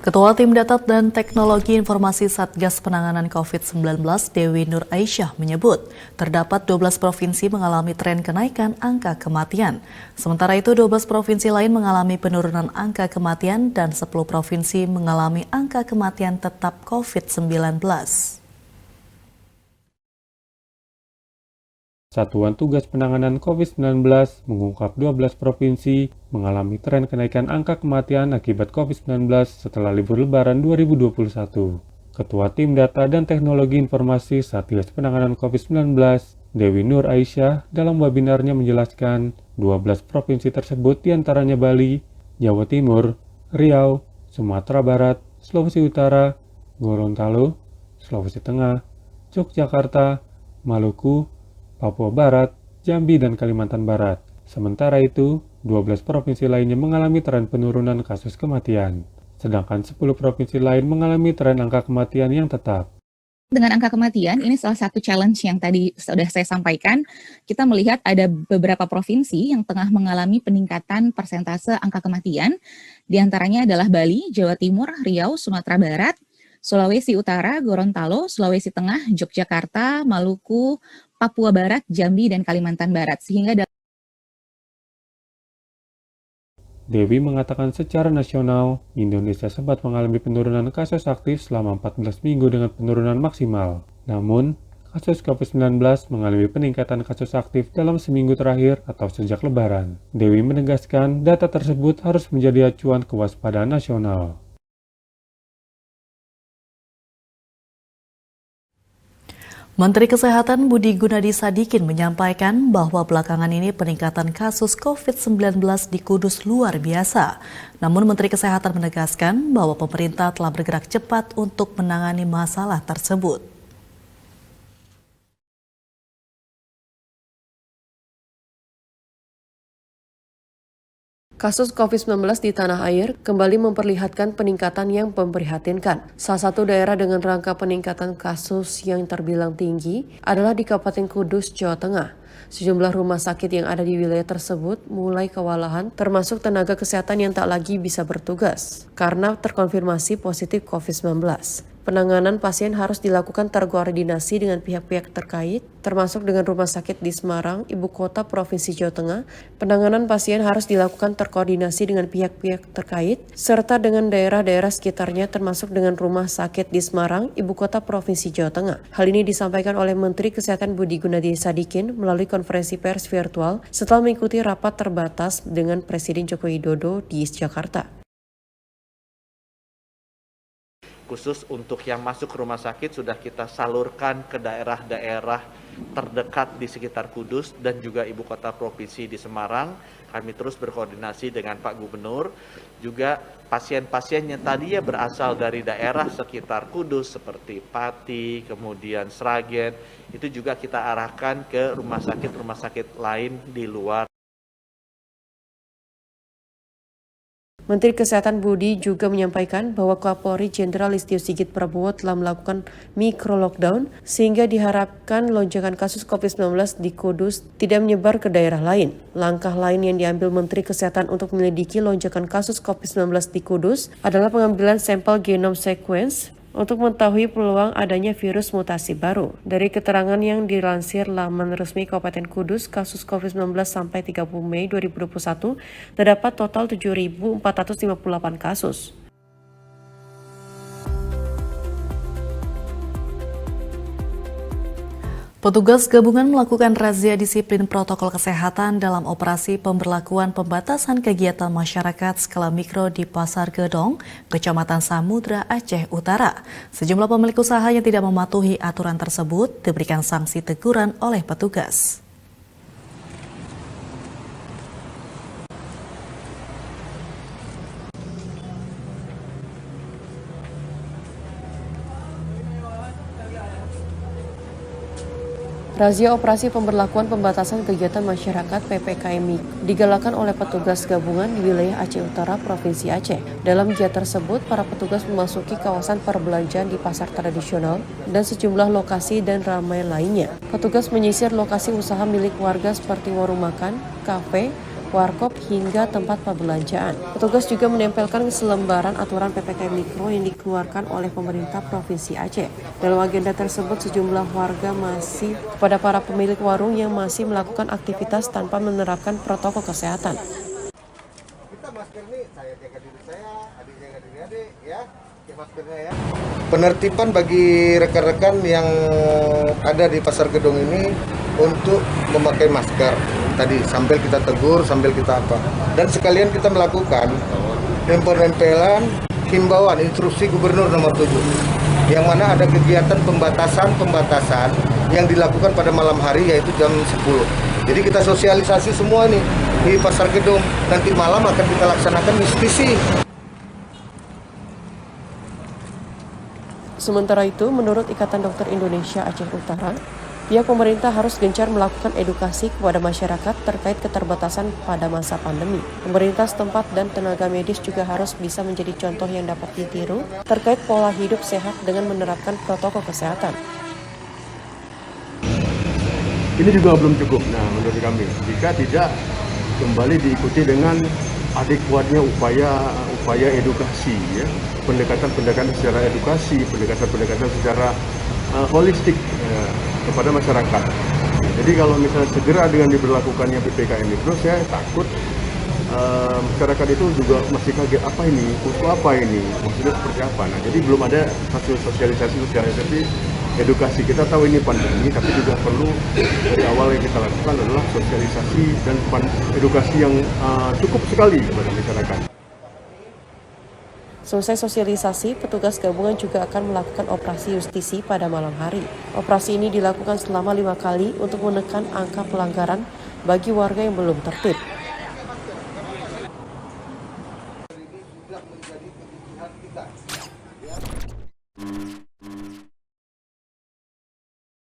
Ketua Tim Data dan Teknologi Informasi Satgas Penanganan COVID-19 Dewi Nur Aisyah menyebut terdapat 12 provinsi mengalami tren kenaikan angka kematian. Sementara itu 12 provinsi lain mengalami penurunan angka kematian dan 10 provinsi mengalami angka kematian tetap COVID-19. Satuan Tugas Penanganan COVID-19 mengungkap 12 provinsi mengalami tren kenaikan angka kematian akibat COVID-19 setelah libur Lebaran 2021. Ketua Tim Data dan Teknologi Informasi Satgas Penanganan COVID-19, Dewi Nur Aisyah, dalam webinarnya menjelaskan 12 provinsi tersebut diantaranya Bali, Jawa Timur, Riau, Sumatera Barat, Sulawesi Utara, Gorontalo, Sulawesi Tengah, Yogyakarta, Maluku, Papua Barat, Jambi, dan Kalimantan Barat. Sementara itu, 12 provinsi lainnya mengalami tren penurunan kasus kematian, sedangkan 10 provinsi lain mengalami tren angka kematian yang tetap. Dengan angka kematian, ini salah satu challenge yang tadi sudah saya sampaikan. Kita melihat ada beberapa provinsi yang tengah mengalami peningkatan persentase angka kematian. Di antaranya adalah Bali, Jawa Timur, Riau, Sumatera Barat, Sulawesi Utara, Gorontalo, Sulawesi Tengah, Yogyakarta, Maluku, Papua Barat, Jambi, dan Kalimantan Barat. Sehingga Dewi mengatakan secara nasional, Indonesia sempat mengalami penurunan kasus aktif selama 14 minggu dengan penurunan maksimal. Namun, kasus COVID-19 mengalami peningkatan kasus aktif dalam seminggu terakhir atau sejak Lebaran. Dewi menegaskan data tersebut harus menjadi acuan kewaspadaan nasional. Menteri Kesehatan Budi Gunadi Sadikin menyampaikan bahwa belakangan ini peningkatan kasus COVID-19 di Kudus luar biasa. Namun Menteri Kesehatan menegaskan bahwa pemerintah telah bergerak cepat untuk menangani masalah tersebut. Kasus COVID-19 di tanah air kembali memperlihatkan peningkatan yang memprihatinkan. Salah satu daerah dengan rangka peningkatan kasus yang terbilang tinggi adalah di Kabupaten Kudus, Jawa Tengah. Sejumlah rumah sakit yang ada di wilayah tersebut mulai kewalahan, termasuk tenaga kesehatan yang tak lagi bisa bertugas karena terkonfirmasi positif COVID-19. Penanganan pasien harus dilakukan terkoordinasi dengan pihak-pihak terkait, termasuk dengan Rumah Sakit di Semarang, Ibu Kota Provinsi Jawa Tengah. Penanganan pasien harus dilakukan terkoordinasi dengan pihak-pihak terkait, serta dengan daerah-daerah sekitarnya termasuk dengan Rumah Sakit di Semarang, Ibu Kota Provinsi Jawa Tengah. Hal ini disampaikan oleh Menteri Kesehatan Budi Gunadi Sadikin melalui konferensi pers virtual setelah mengikuti rapat terbatas dengan Presiden Joko Widodo di Jakarta. Khusus untuk yang masuk rumah sakit sudah kita salurkan ke daerah-daerah terdekat di sekitar Kudus dan juga Ibu Kota Provinsi di Semarang. Kami terus berkoordinasi dengan Pak Gubernur. Juga pasien-pasien yang tadinya berasal dari daerah sekitar Kudus seperti Pati, kemudian Sragen, itu juga kita arahkan ke rumah sakit lain di luar. Menteri Kesehatan Budi juga menyampaikan bahwa Kapolri Jenderal Listio Sigit Prabowo telah melakukan micro-lockdown sehingga diharapkan lonjakan kasus COVID-19 di Kudus tidak menyebar ke daerah lain. Langkah lain yang diambil Menteri Kesehatan untuk menyelidiki lonjakan kasus COVID-19 di Kudus adalah pengambilan sampel genome sequence untuk mengetahui peluang adanya virus mutasi baru. Dari keterangan yang dilansir laman resmi Kabupaten Kudus, kasus COVID-19 sampai 30 Mei 2021 terdapat total 7.458 kasus. Petugas gabungan melakukan razia disiplin protokol kesehatan dalam operasi pemberlakuan pembatasan kegiatan masyarakat skala mikro di Pasar Gedong, Kecamatan Samudra, Aceh Utara. Sejumlah pemilik usaha yang tidak mematuhi aturan tersebut diberikan sanksi teguran oleh petugas. Razia operasi pemberlakuan pembatasan kegiatan masyarakat PPKM digalakan oleh petugas gabungan di wilayah Aceh Utara, Provinsi Aceh. Dalam giat tersebut, para petugas memasuki kawasan perbelanjaan di pasar tradisional dan sejumlah lokasi dan ramai lainnya. Petugas menyisir lokasi usaha milik warga seperti warung makan, kafe, warkop hingga tempat perbelanjaan. Petugas juga menempelkan selembaran aturan PPKM Mikro yang dikeluarkan oleh pemerintah Provinsi Aceh. Dalam agenda tersebut, sejumlah warga masih kepada para pemilik warung yang masih melakukan aktivitas tanpa menerapkan protokol kesehatan. Kita masker nih, saya jaga diri saya, adik jaga diri adik, ya. Maskernya ya. Penertiban bagi rekan-rekan yang ada di Pasar Gedong ini untuk memakai masker. Tadi sambil kita tegur, sambil kita apa. Dan sekalian kita melakukan tempelan himbauan instruksi Gubernur nomor 7. Yang mana ada kegiatan pembatasan yang dilakukan pada malam hari yaitu jam 10. Jadi kita sosialisasi semua nih di Pasar Gedong. Nanti malam akan kita laksanakan justisi. Sementara itu, menurut Ikatan Dokter Indonesia Aceh Utara, pihak pemerintah harus gencar melakukan edukasi kepada masyarakat terkait keterbatasan pada masa pandemi. Pemerintah setempat dan tenaga medis juga harus bisa menjadi contoh yang dapat ditiru terkait pola hidup sehat dengan menerapkan protokol kesehatan. Ini juga belum cukup, menurut kami. Jika tidak kembali diikuti dengan adekuatnya upaya edukasi, ya, pendekatan secara edukasi, pendekatan secara holistik kepada masyarakat. Jadi kalau misalnya segera dengan diberlakukannya PPKM Mikro, saya takut masyarakat itu juga masih kaget, apa ini, untuk apa ini, maksudnya seperti apa. Nah, jadi belum ada satu sosialisasi edukasi. Kita tahu ini pandemi, tapi juga perlu dari awal yang kita lakukan adalah sosialisasi dan edukasi yang cukup sekali kepada masyarakat. Selesai sosialisasi, petugas gabungan juga akan melakukan operasi justisi pada malam hari. Operasi ini dilakukan selama 5 kali untuk menekan angka pelanggaran bagi warga yang belum tertib. Ini sudah menjadi kebutuhan kita. Ya.